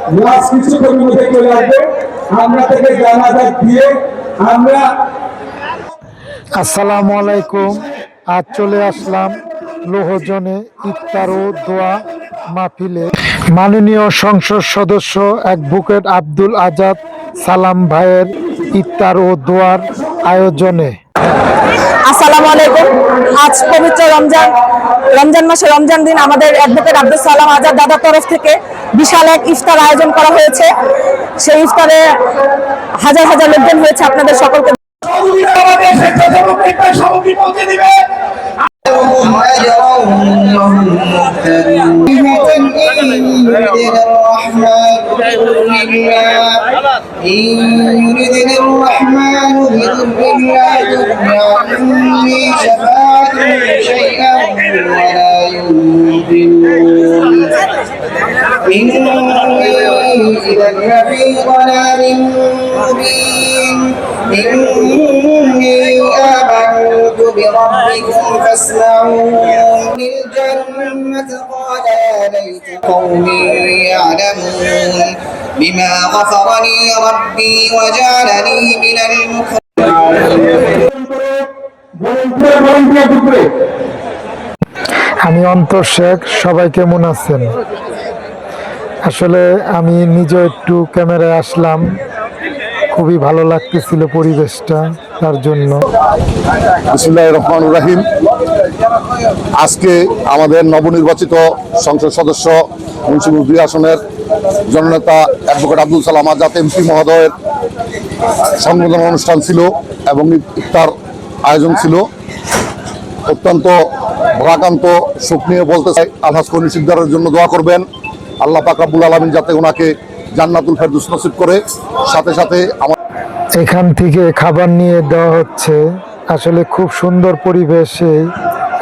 Last কিছুক্ষণ মধ্যে চলে আসবে। আমরা থেকে জানাজা দিয়ে আমরা আসসালামু আলাইকুম। আজ চলে আসলাম লোহজনে ইফতার ও দোয়া মাহফিলে। মাননীয় সংসদ সদস্য অ্যাডভোকেট আব্দুল আজাদ সালাম ভাইয়ের ইফতার ও দোয়ার আয়োজনে। আসসালামু আলাইকুম। আজ পবিত্র রমজান মাসে রমজান দিন আমাদের অ্যাডভোকেট আব্দুল সালাম আজাদ দাদার তরফ থেকে বিশাল এক ইফতার আয়োজন করা হয়েছে। সেই ইফতারে হাজার হাজার লোকজন হয়েছে। আপনাদের সকলকে بربكم فاسمعون الجنة قال يا ليت قومي يعلمون بما غفر لي ربي وجعلني من المكرمين. আমি অন্তর শেখ। সবাই কেমন আছেন? আসলে আমি নিজে একটু ক্যামেরায় আসলাম, খুবই ভালো লাগতেছিল পরিবেশটা, তার জন্য। বিসমিল্লাহির রহমানির রহিম। আজকে আমাদের নবনির্বাচিত সংসদ সদস্য মুন্সিগঞ্জ ২ আসনের জননেতা অ্যাডভোকেট আব্দুল সালাম আজাদ এমপি মহোদয়ের সংবর্ধনা অনুষ্ঠান ছিল এবং ইফতার আয়োজন ছিল। অত্যন্ত ভারাক্রান্ত শোক নিয়ে বলতে চাই, আলহাজ কর্মী সিকদারের জন্য দোয়া করবেন। আল্লাহ পাক রব্বুল আলামিন যাতে ওনাকে জান্নাতুল ফেরদৌস নসিব করে। সাথে সাথে এখান থেকে খাবার নিয়ে দেওয়া হচ্ছে। আসলে খুব সুন্দর পরিবেশে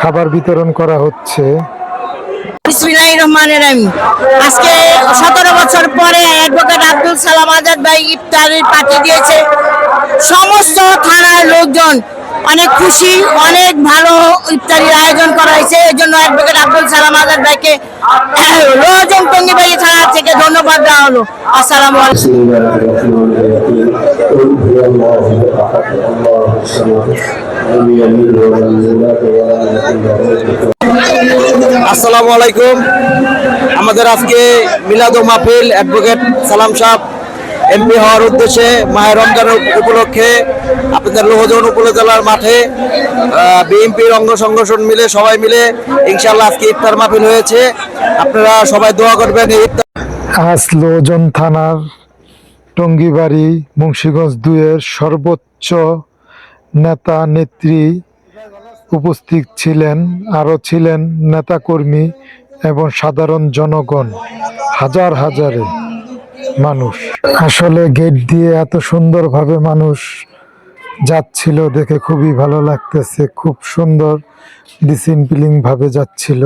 খাবার বিতরণ করা হচ্ছে। বিসমিল্লাহির রহমানির রহিম। আজকে 17 বছর পরে অ্যাডভোকেট আব্দুল সালাম আজাদ ভাই ইফতারের পার্টি দিয়েছে। সমস্ত থানার লোকজন অনেক খুশি, অনেক ভালো ইফতারির আয়োজন করা হয়েছে। এই জন্য অ্যাডভোকেট আব্দুল সালাম আজাদ ভাইকে লোহজন টঙ্গিবাড়ি থানা থেকে ধন্যবাদ দেওয়া হলো। আসসালামু আলাইকুম। আসসালামু আলাইকুম। আমাদের আজকে মিলাদ ও মাহফিল অ্যাডভোকেট সালাম সাহেব এমপি হওয়ার উদ্দেশ্যে মাহে রমজানের উপলক্ষে আপনাদের লোহজন উপজেলার মাঠে বিএনপির অঙ্গ সংগঠন মিলে সবাই মিলে ইনশাআল্লাহ আজকে ইফতার মাহফিল হয়েছে। আপনারা সবাই দোয়া করবেন। আজ লোহজন থানার টঙ্গিবাড়ি মুন্সিগঞ্জ ২-এর সর্বোচ্চ নেতা নেত্রী উপস্থিত ছিলেন। আরও ছিলেন নেতাকর্মী এবং সাধারণ জনগণ, হাজার হাজারে মানুষ। আসলে গেট দিয়ে এত সুন্দরভাবে মানুষ যাচ্ছিল দেখে খুবই ভালো লাগতেছে। খুব সুন্দর ডিসিপ্লিন ভাবে যাচ্ছিল।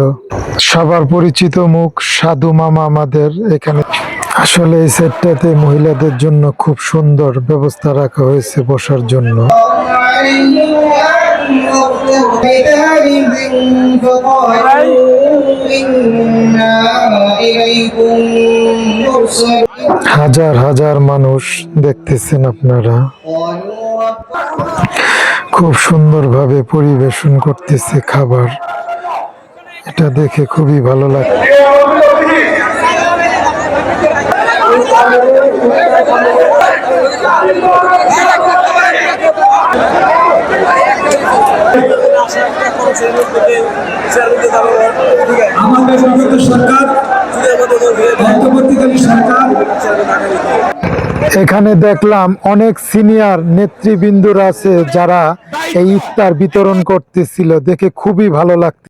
সবার পরিচিত মুখ সাধু মামা আমাদের এখানে। আসলে এই সেটটাতে মহিলাদের জন্য খুব সুন্দর ব্যবস্থা রাখা হয়েছে বসার জন্য। হাজার হাজার মানুষ দেখতেছেন আপনারা, খুব সুন্দরভাবে পরিবেশন করতেছে খাবার। এটা দেখে খুবই ভালো লাগে। আমাদের সরকার এখানে দেখলাম অনেক সিনিয়র নেতৃবৃন্দরা আছে যারা এই ইফতার বিতরণ করতেছিল, দেখে খুবই ভালো লাগছে।